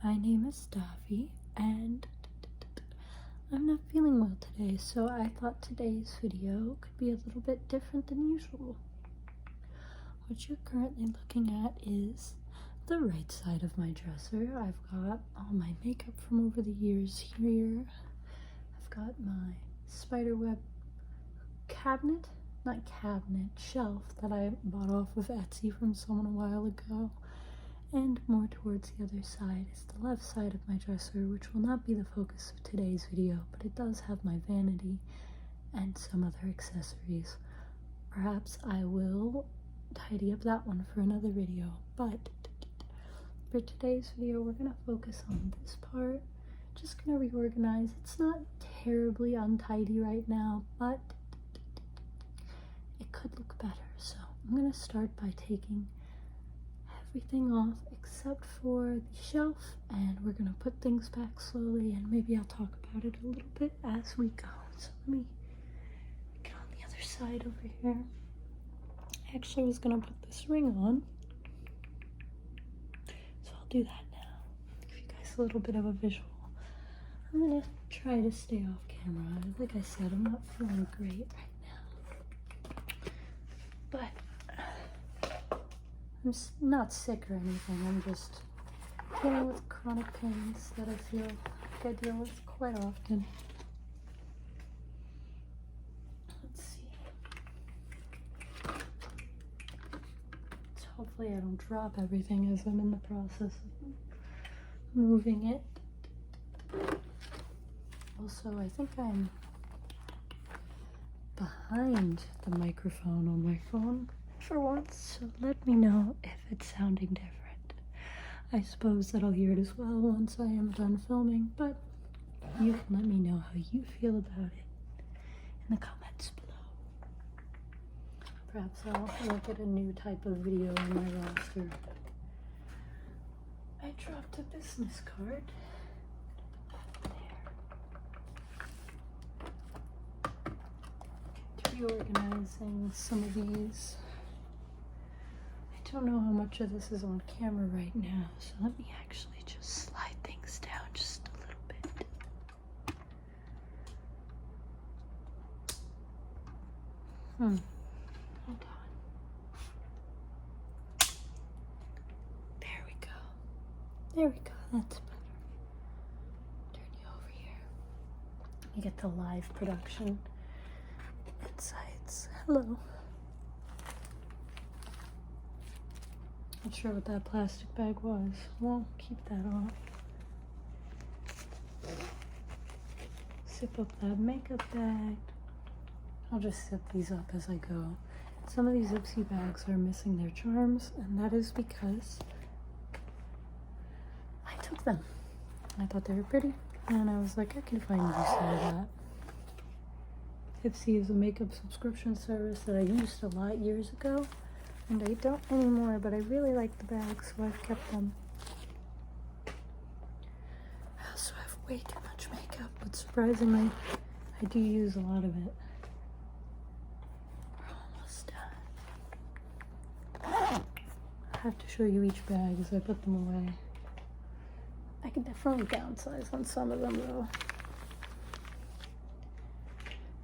My name is Davi, and I'm not feeling well today, so I thought today's video could be a little bit different than usual. What you're currently looking at is the right side of my dresser. I've got all my makeup from over the years here. I've got my spiderweb shelf that I bought off of Etsy from someone a while ago. And more towards the other side is the left side of my dresser, which will not be the focus of today's video, but it does have my vanity and some other accessories. Perhaps I will tidy up that one for another video, but for today's video we're going to focus on this part. Just going to reorganize. It's not terribly untidy right now, but it could look better. So I'm going to start by taking everything off except for the shelf, and we're going to put things back slowly, and maybe I'll talk about it a little bit as we go. So let me get on the other side over here. I actually was going to put this ring on, so I'll do that now. Give you guys a little bit of a visual. I'm going to try to stay off camera. Like I said, I'm not feeling great right now, but I'm not sick or anything. I'm just dealing with chronic pains that I feel like I deal with quite often. Let's see. So hopefully I don't drop everything as I'm in the process of moving it. Also, I think I'm behind the microphone on my phone for once, so let me know if it's sounding different. I suppose that I'll hear it as well once I am done filming, but you can let me know how you feel about it in the comments below. Perhaps I'll look at a new type of video on my roster. I dropped a business card. There. Reorganizing some of these. I don't know how much of this is on camera right now, so let me actually just slide things down just a little bit. Hold on. There we go. There we go. That's better. Turn you over here. Let me get the live production insights. Hello. Not sure what that plastic bag was. We'll keep that off. Zip up that makeup bag. I'll just zip these up as I go. Some of these Ipsy bags are missing their charms, and that is because I took them. I thought they were pretty, and I was like, I can find use out of that. Ipsy is a makeup subscription service that I used a lot years ago, and I don't anymore, but I really like the bags, so I've kept them. I also have way too much makeup, but surprisingly, I do use a lot of it. We're almost done. I have to show you each bag as I put them away. I can definitely downsize on some of them, though.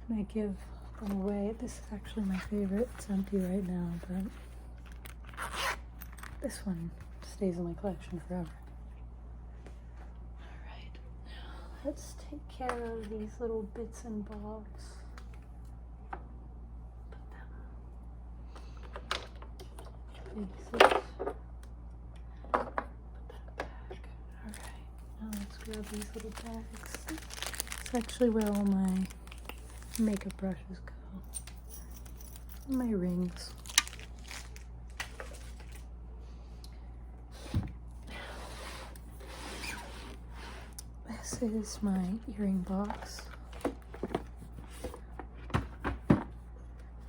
And I give them away. This is actually my favorite. It's empty right now, but this one stays in my collection forever. Alright, now let's take care of these little bits and bobs. Put that back. Alright, now let's grab these little bags. It's actually where all my makeup brushes go. And my rings. This is my earring box.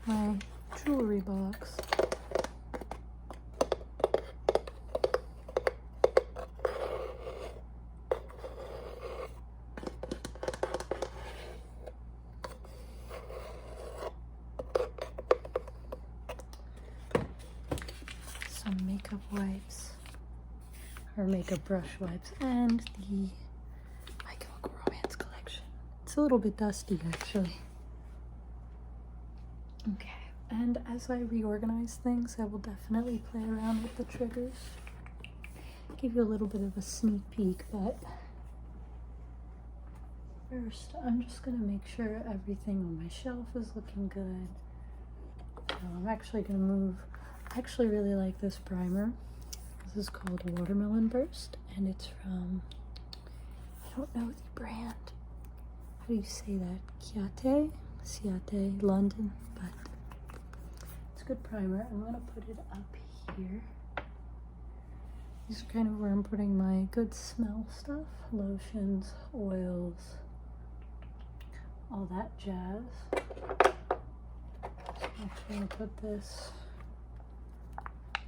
My jewelry box. Some makeup wipes. her makeup brush wipes, and the My Chemical Romance collection. It's a little bit dusty, actually. Okay, and as I reorganize things, I will definitely play around with the triggers. Give you a little bit of a sneak peek, but first I'm just gonna make sure everything on my shelf is looking good. I'm actually gonna move. I actually really like this primer. This is called Watermelon Burst, and it's from, I don't know the brand. How do you say that? Ciate, London, but it's a good primer. I'm gonna put it up here. This is kind of where I'm putting my good smell stuff, lotions, oils, all that jazz. I'm actually gonna put this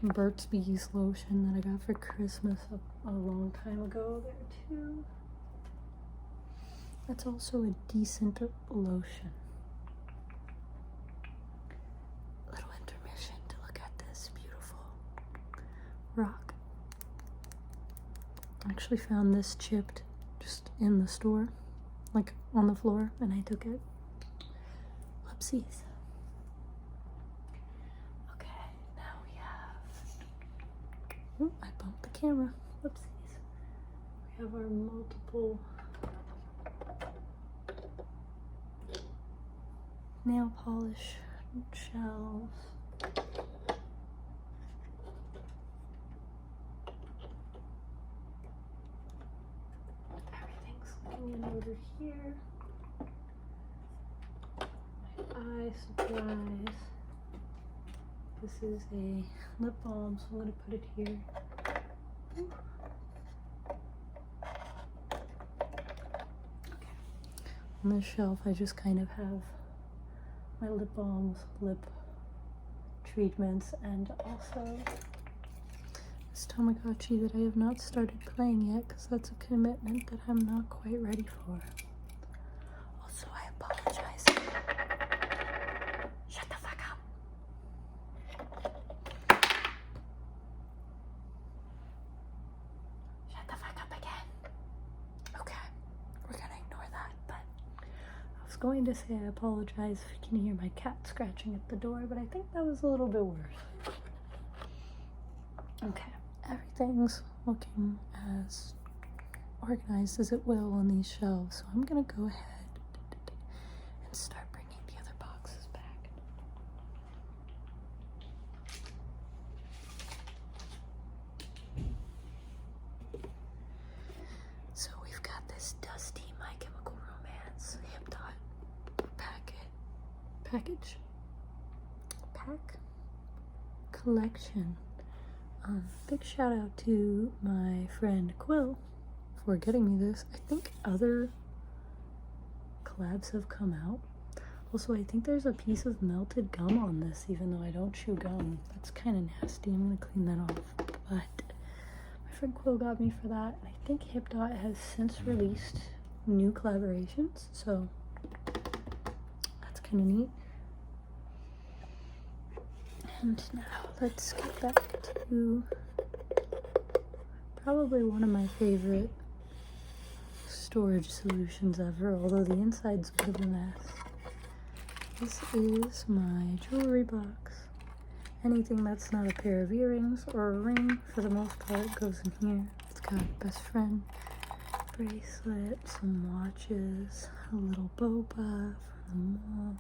Burt's Bees lotion that I got for Christmas a long time ago there too. That's also a decent lotion. Little intermission to look at this beautiful rock. I actually found this chipped just in the store, like on the floor, and I took it. Whoopsies. Okay, now we have, oh, I bumped the camera. Whoopsies. We have our multiple nail polish shelves. Everything's looking in order here. My eye supplies. This is a lip balm, so I'm going to put it here. Okay. On this shelf, I just kind of have my lip balms, lip treatments, and also this Tamagotchi that I have not started playing yet because that's a commitment that I'm not quite ready for. Also, I apologize. Shut the fuck up. Shut the fuck up again. Okay, we're gonna ignore that, but I was going to say I apologize if you can hear my cat scratching at the door, but I think that was a little bit worse. Okay, everything's looking as organized as it will on these shelves, so I'm gonna go ahead and start bringing the other boxes back. So we've got this dusty My Chemical Romance Hip Dot pack collection. Big shout out to my friend Quill for getting me this. I think other collabs have come out. Also, I think there's a piece of melted gum on this, even though I don't chew gum. That's kind of nasty. I'm gonna clean that off. But my friend Quill got me for that. I think Hip Dot has since released new collaborations, so that's kind of neat. And now let's get back to probably one of my favorite storage solutions ever, although the inside's a bit of a mess. This is my jewelry box. Anything that's not a pair of earrings or a ring, for the most part, goes in here. It's got best friend bracelet, some watches, a little boba from the mall.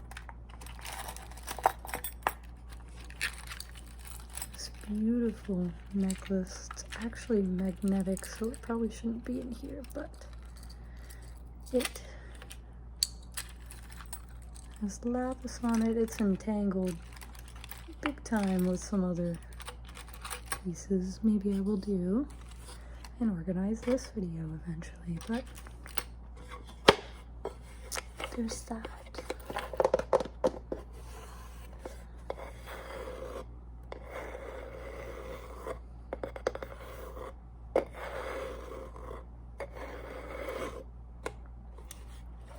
Beautiful necklace. It's actually magnetic, so it probably shouldn't be in here, but it has lapis on it. It's entangled big time with some other pieces. Maybe I will do and organize this video eventually, but there's that.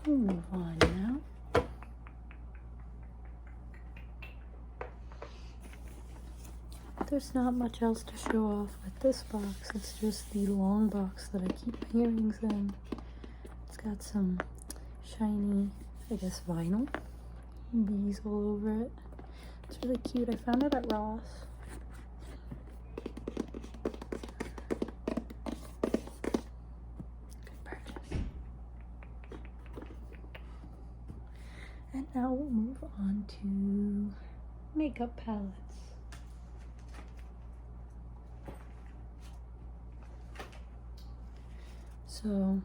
We'll move on now. there's not much else to show off with this box. It's just the long box that I keep my earrings in. It's got some shiny, I guess, vinyl. Bees all over it. It's really cute. I found it at Ross. Good purchase. And now we'll move on to makeup palettes. So,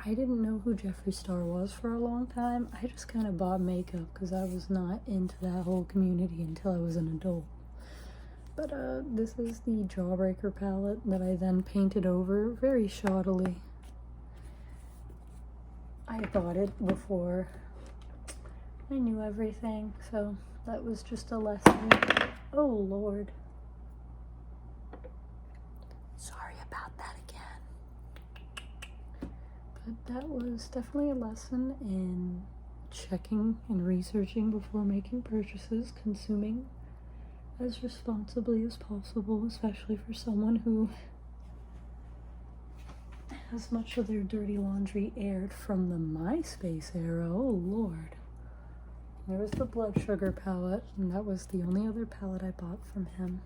I didn't know who Jeffree Star was for a long time. I just kind of bought makeup because I was not into that whole community until I was an adult. But this is the Jawbreaker palette that I then painted over very shoddily. I bought it before I knew everything, so that was just a lesson. Oh Lord. Sorry about that again. But that was definitely a lesson in checking and researching before making purchases, consuming as responsibly as possible, especially for someone who has much of their dirty laundry aired from the MySpace era. Oh Lord. There was the Blood Sugar palette, and that was the only other palette I bought from him.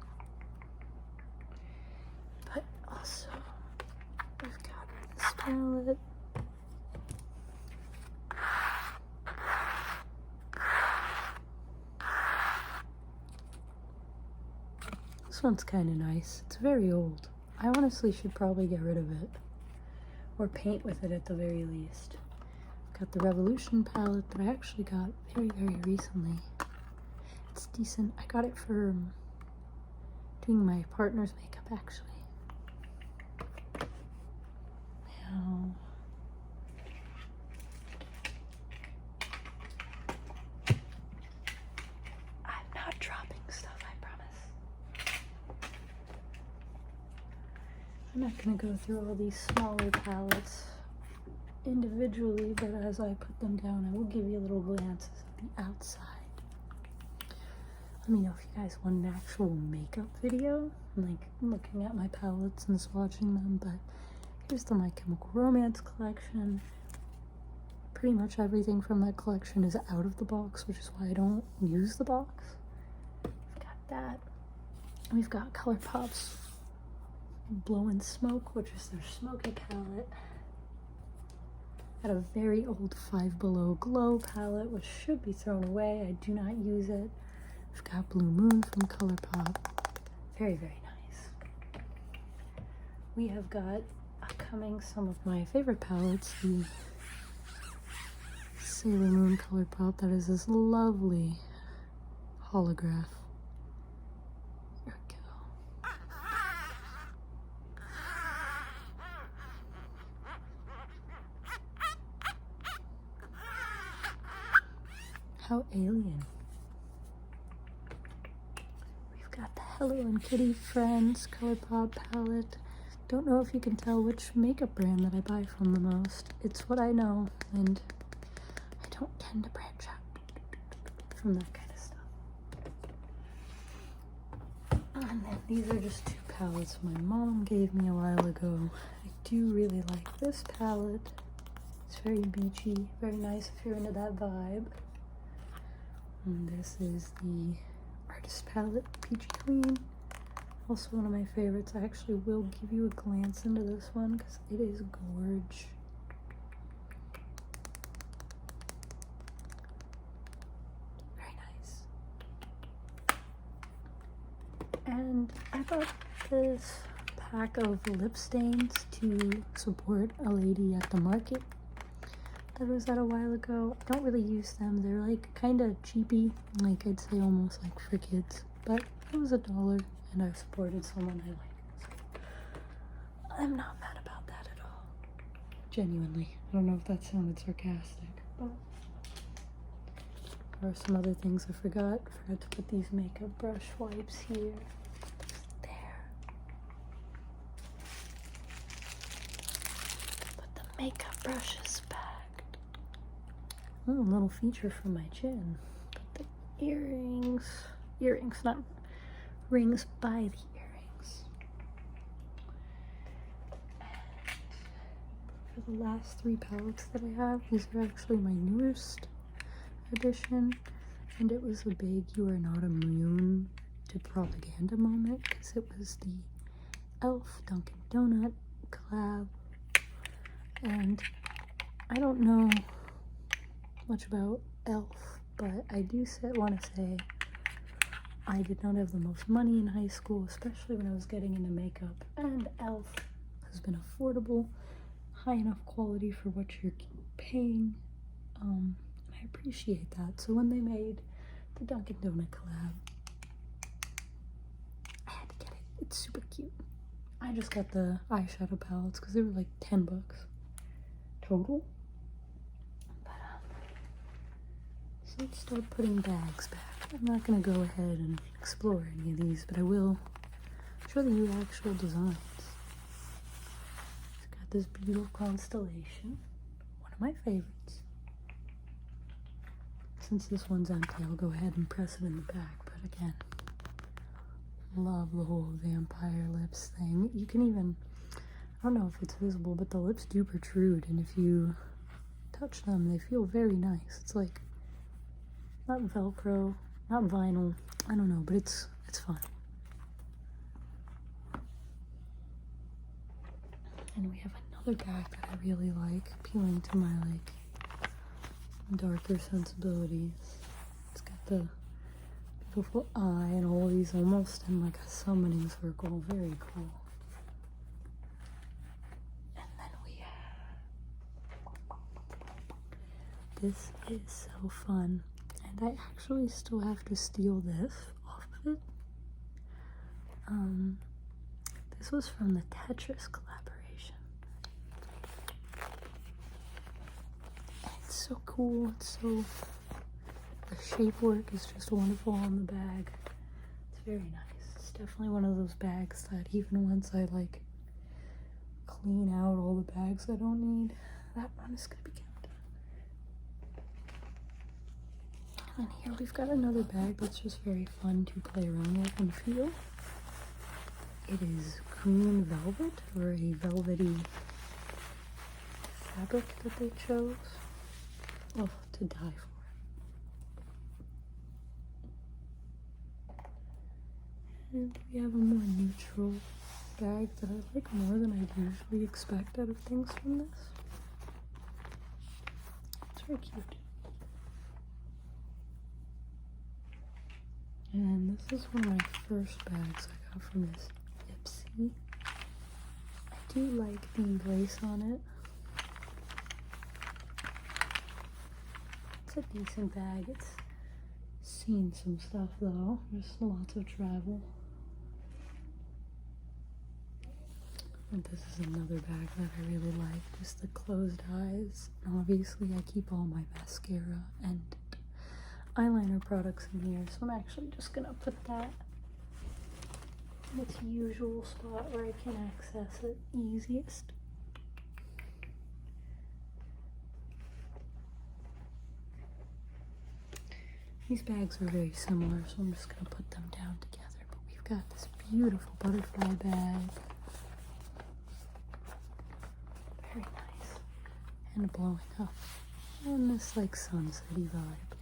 But also, we've got this palette. This one's kind of nice. It's very old. I honestly should probably get rid of it, or paint with it at the very least. Got the Revolution palette that I actually got very, very recently. It's decent. I got it for doing my partner's makeup, actually. Now, I'm not dropping stuff, I promise. I'm not gonna go through all these smaller palettes individually, but as I put them down, I will give you little glances at the outside. Let me know if you guys want an actual makeup video, like looking at my palettes and swatching them. But here's the My Chemical Romance collection. Pretty much everything from that collection is out of the box, which is why I don't use the box. We've got that. And we've got ColourPop's Blow and Smoke, which is their smoky palette. Got a very old Five Below Glow palette, which should be thrown away. I do not use it. We've got Blue Moon from ColourPop. Very, very nice. We have got upcoming some of my favorite palettes. The Sailor Moon ColourPop, that is this lovely holograph. There we go. How alien. We've got the Hello and Kitty Friends ColourPop palette. Don't know if you can tell which makeup brand that I buy from the most. It's what I know, and I don't tend to branch out from that kind of stuff. And then these are just two palettes my mom gave me a while ago. I do really like this palette. It's very beachy, very nice if you're into that vibe. And this is the Artist Palette, Peachy Queen. Also one of my favorites. I actually will give you a glance into this one because it is gorge. Very nice. And I bought this pack of lip stains to support a lady at the market that was at a while ago. I don't really use them. They're like kind of cheapy, like I'd say almost like for kids, but it was $1 and I supported someone I like. So I'm not mad about that at all. Genuinely. I don't know if that sounded sarcastic, but there are some other things I forgot. I forgot to put these makeup brush wipes here. There. Put the makeup brushes back. Oh, a little feature for my chin. Put the earrings, not rings by the earrings. And for the last 3 palettes that I have, these are actually my newest edition, and it was a big "you are not immune to propaganda" moment, because it was the Elf Dunkin' Donut collab, and I don't know much about Elf, but I do want to say I did not have the most money in high school, especially when I was getting into makeup, and Elf has been affordable, high enough quality for what you're paying. I appreciate that. So when they made the Dunkin' Donut collab, I had to get it. It's super cute. I just got the eyeshadow palettes because they were like 10 bucks total. But so let's start putting bags back. I'm not going to go ahead and explore any of these, but I will show you actual designs. It's got this beautiful constellation, one of my favorites. Since this one's empty, I'll go ahead and press it in the back, but again, love the whole vampire lips thing. You can even, I don't know if it's visible, but the lips do protrude, and if you touch them, they feel very nice. It's like, not Velcro, not vinyl, I don't know, but it's fun. And we have another bag that I really like, appealing to my darker sensibilities. It's got the beautiful eye and all these almost in like a summoning circle. Very cool. And then we have, this is so fun, and I actually still have to steal this off of it. This was from the Tetris collaboration. It's so cool. It's so, the shape work is just wonderful on the bag. It's very nice. It's definitely one of those bags that even once I like clean out all the bags I don't need, that one is gonna be kept. And here we've got another bag that's just very fun to play around with and feel. It is green velvet, or a velvety fabric that they chose. Oh, to die for. And we have a more neutral bag that I like more than I usually expect out of things from this. It's very cute. And this is one of my first bags I got from this Ipsy. I do like the lace on it. It's a decent bag. It's seen some stuff though. There's lots of travel. And this is another bag that I really like. Just the closed eyes. And obviously I keep all my mascara and eyeliner products in here, so I'm actually just gonna put that in its usual spot where I can access it easiest. These bags are very similar, so I'm just gonna put them down together. But we've got this beautiful butterfly bag. Very nice. And blowing up. And this like sunsetty vibe.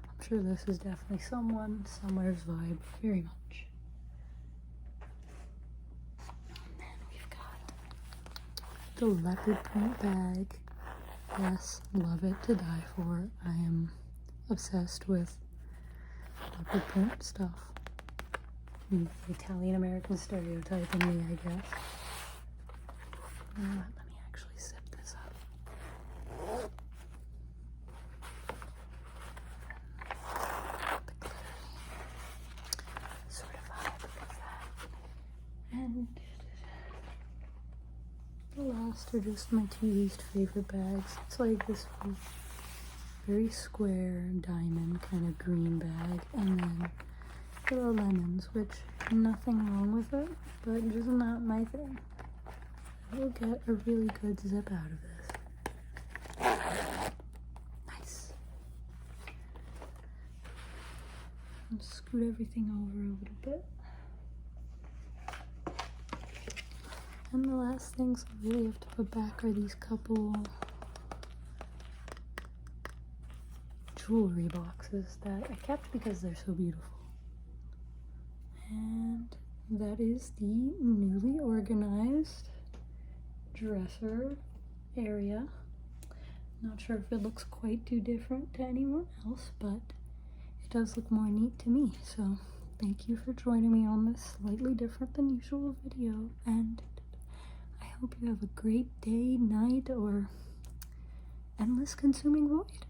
I'm sure this is definitely somewhere's vibe, very much. And then we've got the leopard print bag. Yes, love it to die for. I am obsessed with leopard print stuff. The Italian-American stereotype in me, I guess. Let me actually zip this up. Sort of vibe like that. And the last are just my 2 least favorite bags. It's like this very square diamond kind of green bag, and then the lemons, which nothing wrong with it, but just not my thing. I will get a really good zip out of this. Nice. scoot everything over a little bit. And the last things I really have to put back are these couple jewelry boxes that I kept because they're so beautiful. And that is the newly organized dresser area. Not sure if it looks quite too different to anyone else, but it does look more neat to me. So thank you for joining me on this slightly different than usual video, and I hope you have a great day, night, or endless consuming void.